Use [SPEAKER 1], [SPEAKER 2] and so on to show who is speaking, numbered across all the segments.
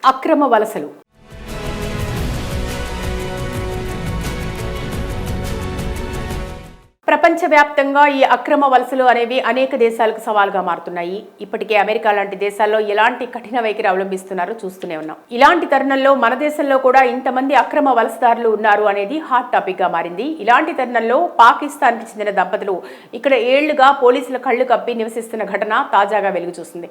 [SPEAKER 1] అక్రమ వలసలు. ప్రపంచవ్యాప్తంగా ఈ అక్రమ వలసలు అనేవి అనేక దేశాలకు సవాల్గా మారుతున్నాయి. ఇప్పటికే అమెరికా లాంటి దేశాల్లో ఎలాంటి కఠిన వైఖరి అవలంబిస్తున్నారో చూస్తూనే ఉన్నాం. ఇలాంటి తరుణంలో మన దేశంలో కూడా ఇంతమంది అక్రమ వలసదారులు ఉన్నారు అనేది హాట్ టాపిక్ గా మారింది. ఇలాంటి తరుణంలో పాకిస్తాన్కి చెందిన దంపతులు ఇక్కడ ఏళ్లుగా పోలీసుల కళ్లు కప్పి నివసిస్తున్న ఘటన తాజాగా వెలుగు చూసింది.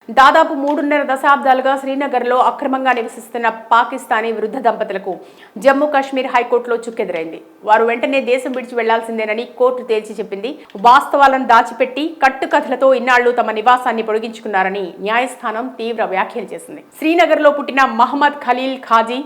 [SPEAKER 1] దాదాపు 3.5 దశాబ్దాలుగా శ్రీనగర్లో అక్రమంగా నివసిస్తున్న పాకిస్తానీ వృద్ధ దంపతులకు జమ్మూ కాశ్మీర్ హైకోర్టులో చుక్కెదురైంది. వారు వెంటనే దేశం విడిచి వెళ్లాల్సిందేనని కోర్టు తేల్చి చెప్పింది. వాస్తవాలను దాచిపెట్టి కట్టుకథలతో ఇన్నాళ్లు తమ నివాసాన్ని పొడిగించుకున్నారని న్యాయస్థానం తీవ్ర వ్యాఖ్యలు చేసింది. శ్రీనగర్లో పుట్టిన మహమ్మద్ ఖలీల్ ఖాజీ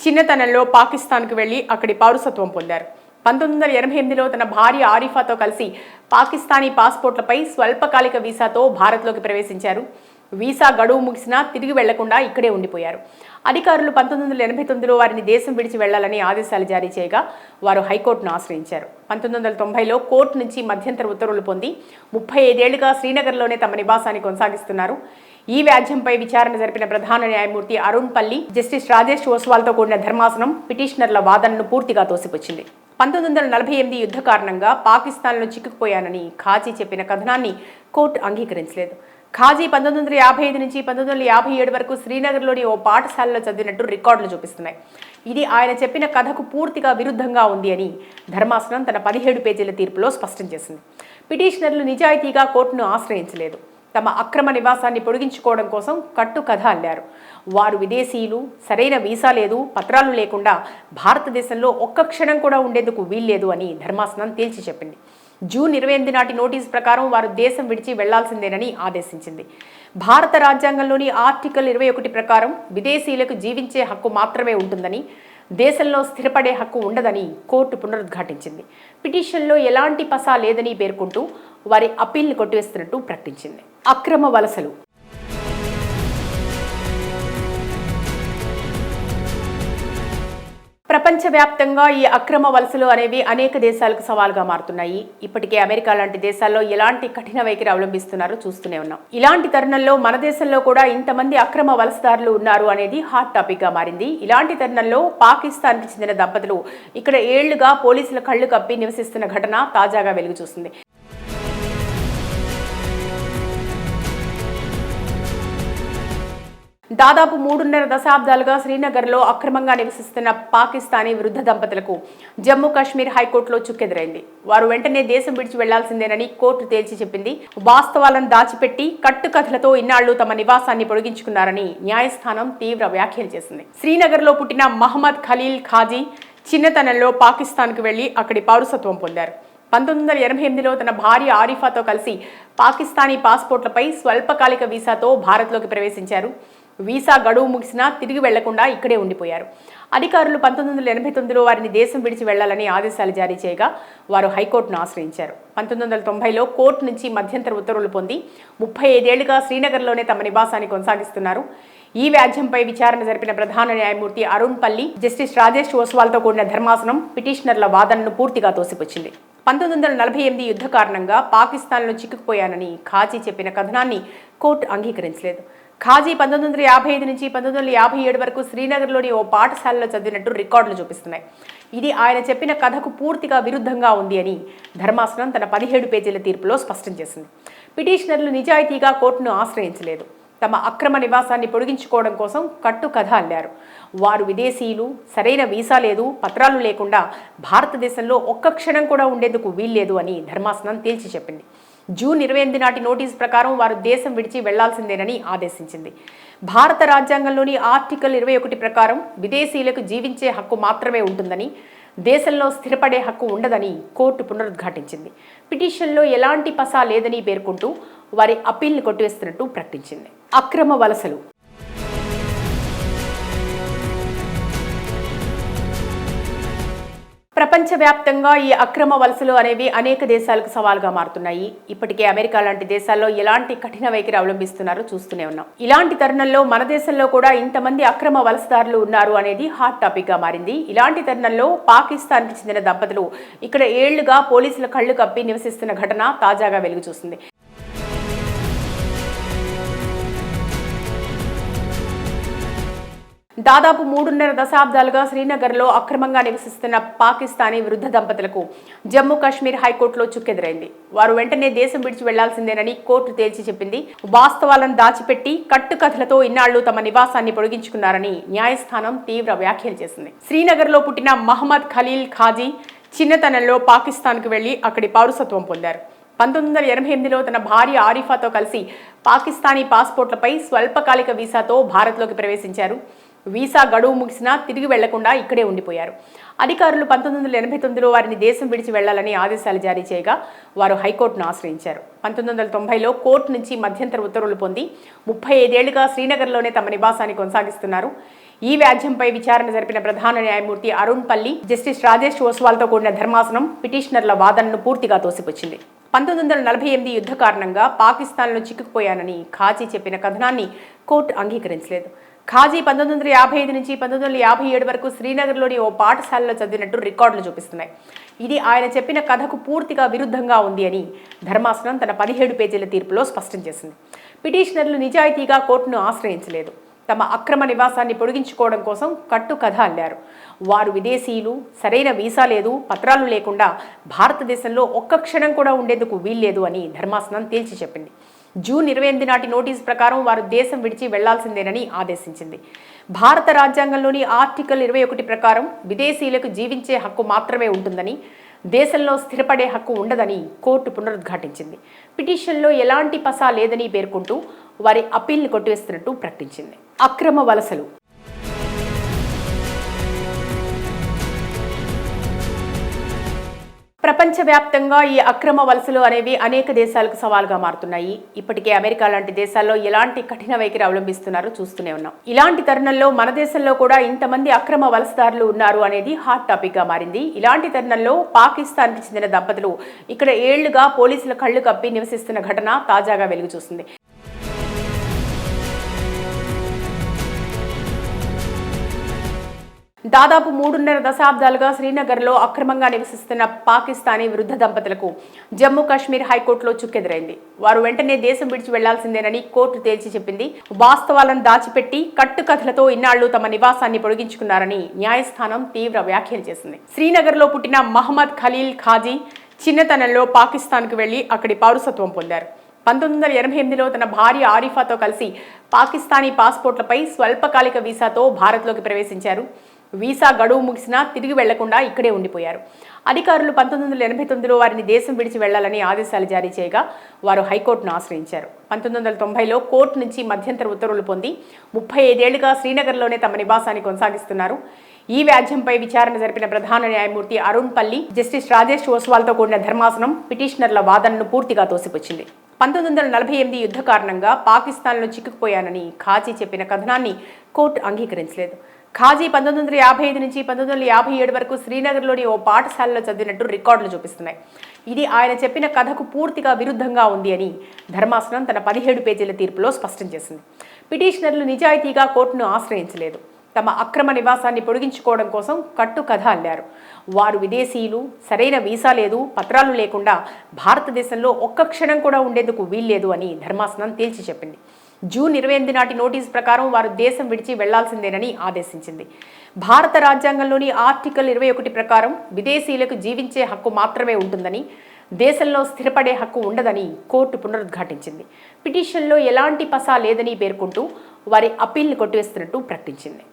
[SPEAKER 1] చిన్నతనంలో పాకిస్తాన్కు వెళ్లి అక్కడి పౌరసత్వం పొందారు. 1988లో తన భార్య ఆరిఫాతో కలిసి పాకిస్తానీ పాస్పోర్ట్లపై స్వల్పకాలిక వీసాతో భారత్లోకి ప్రవేశించారు. వీసా గడువు ముగిసినా తిరిగి వెళ్లకుండా ఇక్కడే ఉండిపోయారు. అధికారులు 1989లో వారిని దేశం విడిచి వెళ్లాలని ఆదేశాలు జారీ చేయగా వారు హైకోర్టును ఆశ్రయించారు. 1990లో కోర్టు నుంచి మధ్యంతర ఉత్తర్వులు పొంది 35 ఏళ్లుగా శ్రీనగర్లోనే తమ నివాసాన్ని కొనసాగిస్తున్నారు. ఈ వ్యాజ్యంపై విచారణ జరిపిన ప్రధాన న్యాయమూర్తి అరుణ్ పల్లి, జస్టిస్ రాజేష్ ఓస్వాల్తో కూడిన ధర్మాసనం పిటిషనర్ల వాదనను పూర్తిగా తోసిపుచ్చింది. 1948 యుద్ధ కారణంగా పాకిస్తాన్లో చిక్కుకుపోయానని ఖాజీ చెప్పిన కథనాన్ని కోర్టు అంగీకరించలేదు. ఖాజీ 1955 నుంచి 1957 వరకు శ్రీనగర్లోని ఓ పాఠశాలలో చదివినట్టు రికార్డులు చూపిస్తున్నాయి. ఇది ఆయన చెప్పిన కథకు పూర్తిగా విరుద్ధంగా ఉంది అని ధర్మాసనం తన 17 పేజీల తీర్పులో స్పష్టం చేసింది. పిటిషనర్లు నిజాయితీగా కోర్టును ఆశ్రయించలేదు. తమ అక్రమ నివాసాన్ని పొడిగించుకోవడం కోసం కట్టుకథ అల్లారు. వారు విదేశీయులు, సరైన వీసా లేదు, పత్రాలు లేకుండా భారతదేశంలో ఒక్క క్షణం కూడా ఉండేందుకు వీల్లేదు అని ధర్మాసనం తేల్చి చెప్పింది. జూన్ 28 నాటి నోటీసు ప్రకారం వారు దేశం విడిచి వెళ్లాల్సిందేనని ఆదేశించింది. భారత రాజ్యాంగంలోని ఆర్టికల్ 21 ప్రకారం విదేశీయులకు జీవించే హక్కు మాత్రమే ఉంటుందని, దేశంలో స్థిరపడే హక్కు ఉండదని కోర్టు పునరుద్ఘాటించింది. పిటిషన్లో ఎలాంటి పసా లేదని పేర్కొంటూ వారి అప్పీల్ని కొట్టివేస్తున్నట్టు ప్రకటించింది. అక్రమ వలసలు. ప్రపంచవ్యాప్తంగా ఈ అక్రమ వలసలు అనేవి అనేక దేశాలకు సవాల్గా మారుతున్నాయి. ఇప్పటికే అమెరికా లాంటి దేశాల్లో ఎలాంటి కఠిన వైఖరి అవలంబిస్తున్నారో చూస్తూనే ఉన్నాం. ఇలాంటి తరుణంలో మన దేశంలో కూడా ఇంతమంది అక్రమ వలసదారులు ఉన్నారు అనేది హాట్ టాపిక్ గా మారింది. ఇలాంటి తరుణంలో పాకిస్తాన్కి చెందిన దంపతులు ఇక్కడ ఏళ్లుగా పోలీసుల కళ్లు కప్పి నివసిస్తున్న ఘటన తాజాగా వెలుగు చూసింది. దాదాపు 3.5 దశాబ్దాలుగా శ్రీనగర్లో అక్రమంగా నివసిస్తున్న పాకిస్తానీ వృద్ధ దంపతులకు జమ్మూ కాశ్మీర్ హైకోర్టులో చుక్కెదురైంది. వారు వెంటనే దేశం విడిచి వెళ్లాల్సిందేనని కోర్టు తేల్చి చెప్పింది. వాస్తవాలను దాచిపెట్టి కట్టుకథలతో ఇన్నాళ్లు తమ నివాసాన్ని పొడిగించుకున్నారని న్యాయస్థానం తీవ్ర వ్యాఖ్యలు చేసింది. శ్రీనగర్లో పుట్టిన మహమ్మద్ ఖలీల్ ఖాజీ చిన్నతనంలో పాకిస్తాన్కు వెళ్లి అక్కడి పౌరసత్వం పొందారు. 1988లో తన భార్య ఆరిఫాతో కలిసి పాకిస్తానీ పాస్పోర్ట్లపై స్వల్పకాలిక వీసాతో భారత్లోకి ప్రవేశించారు. వీసా గడువు ముగిసినా తిరిగి వెళ్లకుండా ఇక్కడే ఉండిపోయారు. అధికారులు 1989లో వారిని దేశం విడిచి వెళ్లాలని ఆదేశాలు జారీ చేయగా వారు హైకోర్టును ఆశ్రయించారు. 1990లో కోర్టు నుంచి మధ్యంతర ఉత్తర్వులు పొంది 35 ఏళ్లుగా శ్రీనగర్లోనే తమ నివాసాన్ని కొనసాగిస్తున్నారు. ఈ వ్యాజ్యంపై విచారణ జరిపిన ప్రధాన న్యాయమూర్తి అరుణ్ పల్లి, జస్టిస్ రాజేష్ ఓస్వాల్తో కూడిన ధర్మాసనం పిటిషనర్ల వాదనను పూర్తిగా తోసిపుచ్చింది. 1948 యుద్ధ కారణంగా పాకిస్తాన్లో చిక్కుకుపోయానని ఖాజీ చెప్పిన కథనాన్ని కోర్టు అంగీకరించలేదు. ఖాజీ 1955 నుంచి 1957 వరకు శ్రీనగర్లోని ఓ పాఠశాలలో చదివినట్టు రికార్డులు చూపిస్తున్నాయి. ఇది ఆయన చెప్పిన కథకు పూర్తిగా విరుద్ధంగా ఉంది అని ధర్మాసనం తన 17 పేజీల తీర్పులో స్పష్టం చేసింది. పిటిషనర్లు నిజాయితీగా కోర్టును ఆశ్రయించలేదు. తమ అక్రమ నివాసాన్ని పొడిగించుకోవడం కోసం కట్టుకథ అల్లారు. వారు విదేశీయులు, సరైన వీసా లేదు, పత్రాలు లేకుండా భారతదేశంలో ఒక్క క్షణం కూడా ఉండేందుకు వీల్లేదు అని ధర్మాసనం తేల్చి చెప్పింది. జూన్ 28 నాటి నోటీసు ప్రకారం వారు దేశం విడిచి వెళ్లాల్సిందేనని ఆదేశించింది. భారత రాజ్యాంగంలోని ఆర్టికల్ 21 ప్రకారం విదేశీయులకు జీవించే హక్కు మాత్రమే ఉంటుందని, దేశంలో స్థిరపడే హక్కు ఉండదని కోర్టు పునరుద్ఘాటించింది. పిటిషన్లో ఎలాంటి పసా లేదని పేర్కొంటూ వారి అప్పీల్ని కొట్టివేస్తున్నట్టు ప్రకటించింది. అక్రమ వలసలు. ప్రపంచవ్యాప్తంగా ఈ అక్రమ వలసలు అనేవి అనేక దేశాలకు సవాల్గా మారుతున్నాయి. ఇప్పటికే అమెరికా లాంటి దేశాల్లో ఎలాంటి కఠిన వైఖరి అవలంబిస్తున్నారో చూస్తూనే ఉన్నాం. ఇలాంటి తరుణంలో మన దేశంలో కూడా ఇంతమంది అక్రమ వలసదారులు ఉన్నారు అనేది హాట్ టాపిక్ గా మారింది. ఇలాంటి తరుణంలో పాకిస్తాన్కి చెందిన దంపతులు ఇక్కడ ఏళ్లుగా పోలీసుల కళ్లు కప్పి నివసిస్తున్న ఘటన తాజాగా వెలుగు చూసింది. దాదాపు 3.5 దశాబ్దాలుగా శ్రీనగర్లో అక్రమంగా నివసిస్తున్న పాకిస్తానీ వృద్ధ దంపతులకు జమ్మూ కాశ్మీర్ హైకోర్టులో చుక్కెదురైంది. వారు వెంటనే దేశం విడిచి వెళ్లాల్సిందేనని కోర్టు తేల్చి చెప్పింది. వాస్తవాలను దాచిపెట్టి కట్టుకథలతో ఇన్నాళ్లు తమ నివాసాన్ని పొడిగించుకున్నారని న్యాయస్థానం తీవ్ర వ్యాఖ్యలు చేసింది. శ్రీనగర్లో పుట్టిన మహమ్మద్ ఖలీల్ ఖాజీ చిన్నతనంలో పాకిస్తాన్కు వెళ్లి అక్కడి పౌరసత్వం పొందారు. 1988లో తన భార్య ఆరిఫాతో కలిసి పాకిస్తానీ పాస్పోర్ట్లపై స్వల్పకాలిక వీసాతో భారత్లోకి ప్రవేశించారు. వీసా గడువు ముగిసినా తిరిగి వెళ్లకుండా ఇక్కడే ఉండిపోయారు. అధికారులు 1989లో వారిని దేశం విడిచి వెళ్లాలని ఆదేశాలు జారీ చేయగా వారు హైకోర్టును ఆశ్రయించారు. 1990లో కోర్టు నుంచి మధ్యంతర ఉత్తర్వులు పొంది 35 ఏళ్లుగా శ్రీనగర్లోనే తమ నివాసాన్ని కొనసాగిస్తున్నారు. ఈ వ్యాజ్యంపై విచారణ జరిపిన ప్రధాన న్యాయమూర్తి అరుణ్ పల్లి, జస్టిస్ రాజేష్ ఓస్వాల్తో కూడిన ధర్మాసనం పిటిషనర్ల వాదనను పూర్తిగా తోసిపుచ్చింది. 1948 యుద్ధ కారణంగా పాకిస్తాన్లో చిక్కుకుపోయానని ఖాజీ చెప్పిన కథనాన్ని కోర్టు అంగీకరించలేదు. ఖాజీ 1955 నుంచి 1957 వరకు శ్రీనగర్లోని ఓ పాఠశాలలో చదివినట్టు రికార్డులు చూపిస్తున్నాయి. ఇది ఆయన చెప్పిన కథకు పూర్తిగా విరుద్ధంగా ఉంది అని ధర్మాసనం తన 17 పేజీల తీర్పులో స్పష్టం చేసింది. పిటిషనర్లు నిజాయితీగా కోర్టును ఆశ్రయించలేదు. తమ అక్రమ నివాసాన్ని పొడిగించుకోవడం కోసం కట్టు కథ అల్లారు. వారు విదేశీయులు, సరైన వీసా లేదు, పత్రాలు లేకుండా భారతదేశంలో ఒక్క క్షణం కూడా ఉండేందుకు వీల్లేదు అని ధర్మాసనం తేల్చి చెప్పింది. జూన్ 28 నాటి నోటీసు ప్రకారం వారు దేశం విడిచి వెళ్లాల్సిందేనని ఆదేశించింది. భారత రాజ్యాంగంలోని ఆర్టికల్ 21 ప్రకారం విదేశీయులకు జీవించే హక్కు మాత్రమే ఉంటుందని, దేశంలో స్థిరపడే హక్కు ఉండదని కోర్టు పునరుద్ఘాటించింది. పిటిషన్లో ఎలాంటి పసా లేదని పేర్కొంటూ వారి అప్పీల్ని కొట్టివేస్తున్నట్టు ప్రకటించింది. అక్రమ వలసలు. ప్రపంచవ్యాప్తంగా ఈ అక్రమ వలసలు అనేవి అనేక దేశాలకు సవాల్గా మారుతున్నాయి. ఇప్పటికే అమెరికా లాంటి దేశాల్లో ఎలాంటి కఠిన వైఖరి అవలంబిస్తున్నారో చూస్తూనే ఉన్నాం. ఇలాంటి తరుణంలో మన దేశంలో కూడా ఇంతమంది అక్రమ వలసదారులు ఉన్నారు అనేది హాట్ టాపిక్ గా మారింది. ఇలాంటి తరుణంలో పాకిస్తాన్కి చెందిన దంపతులు ఇక్కడ ఏళ్లుగా పోలీసుల కళ్లు కప్పి నివసిస్తున్న ఘటన తాజాగా వెలుగు చూసింది. దాదాపు 3.5 దశాబ్దాలుగా శ్రీనగర్లో అక్రమంగా నివసిస్తున్న పాకిస్తానీ వృద్ధ దంపతులకు జమ్మూ కాశ్మీర్ హైకోర్టులో చుక్కెదురైంది. వారు వెంటనే దేశం విడిచి వెళ్లాల్సిందేనని కోర్టు తేల్చి చెప్పింది. వాస్తవాలను దాచిపెట్టి కట్టుకథలతో ఇన్నాళ్లు తమ నివాసాన్ని పొడిగించుకున్నారని న్యాయస్థానం తీవ్ర వ్యాఖ్యలు చేసింది. శ్రీనగర్లో పుట్టిన మహమ్మద్ ఖలీల్ ఖాజీ చిన్నతనంలో పాకిస్తాన్కు వెళ్లి అక్కడి పౌరసత్వం పొందారు. 1988లో తన భార్య ఆరిఫాతో కలిసి పాకిస్తానీ పాస్పోర్ట్లపై స్వల్పకాలిక వీసాతో భారత్లోకి ప్రవేశించారు. వీసా గడువు ముగిసినా తిరిగి వెళ్లకుండా ఇక్కడే ఉండిపోయారు. అధికారులు 1989లో వారిని దేశం విడిచి వెళ్లాలని ఆదేశాలు జారీ చేయగా వారు హైకోర్టును ఆశ్రయించారు. 1990లో కోర్టు నుంచి మధ్యంతర ఉత్తర్వులు పొంది 35 ఏళ్లుగా శ్రీనగర్లోనే తమ నివాసాన్ని కొనసాగిస్తున్నారు. ఈ వ్యాజ్యంపై విచారణ జరిపిన ప్రధాన న్యాయమూర్తి అరుణ్ పల్లి, జస్టిస్ రాజేష్ ఓస్వాల్తో కూడిన ధర్మాసనం పిటిషనర్ల వాదనను పూర్తిగా తోసిపుచ్చింది. 1948 యుద్ధ కారణంగా పాకిస్తాన్లో చిక్కుకుపోయానని ఖాజీ చెప్పిన కథనాన్ని కోర్టు అంగీకరించలేదు. ఖాజీ 1955 నుంచి 1957 వరకు శ్రీనగర్లోని ఓ పాఠశాలలో చదివినట్టు రికార్డులు చూపిస్తున్నాయి. ఇది ఆయన చెప్పిన కథకు పూర్తిగా విరుద్ధంగా ఉంది అని ధర్మాసనం తన 17 పేజీల తీర్పులో స్పష్టం చేసింది. పిటిషనర్లు నిజాయితీగా కోర్టును ఆశ్రయించలేదు. తమ అక్రమ నివాసాన్ని పొడిగించుకోవడం కోసం కట్టు కథ అల్లారు. వారు విదేశీయులు, సరైన వీసా లేదు, పత్రాలు లేకుండా భారతదేశంలో ఒక్క క్షణం కూడా ఉండేందుకు వీల్లేదు అని ధర్మాసనం తేల్చి చెప్పింది. జూన్ 28 నాటి నోటీసు ప్రకారం వారు దేశం విడిచి వెళ్లాల్సిందేనని ఆదేశించింది. భారత రాజ్యాంగంలోని ఆర్టికల్ 21 ప్రకారం విదేశీయులకు జీవించే హక్కు మాత్రమే ఉంటుందని, దేశంలో స్థిరపడే హక్కు ఉండదని కోర్టు పునరుద్ఘాటించింది. పిటిషన్లో ఎలాంటి పసా లేదని పేర్కొంటూ వారి అప్పీల్ని కొట్టివేస్తున్నట్టు ప్రకటించింది.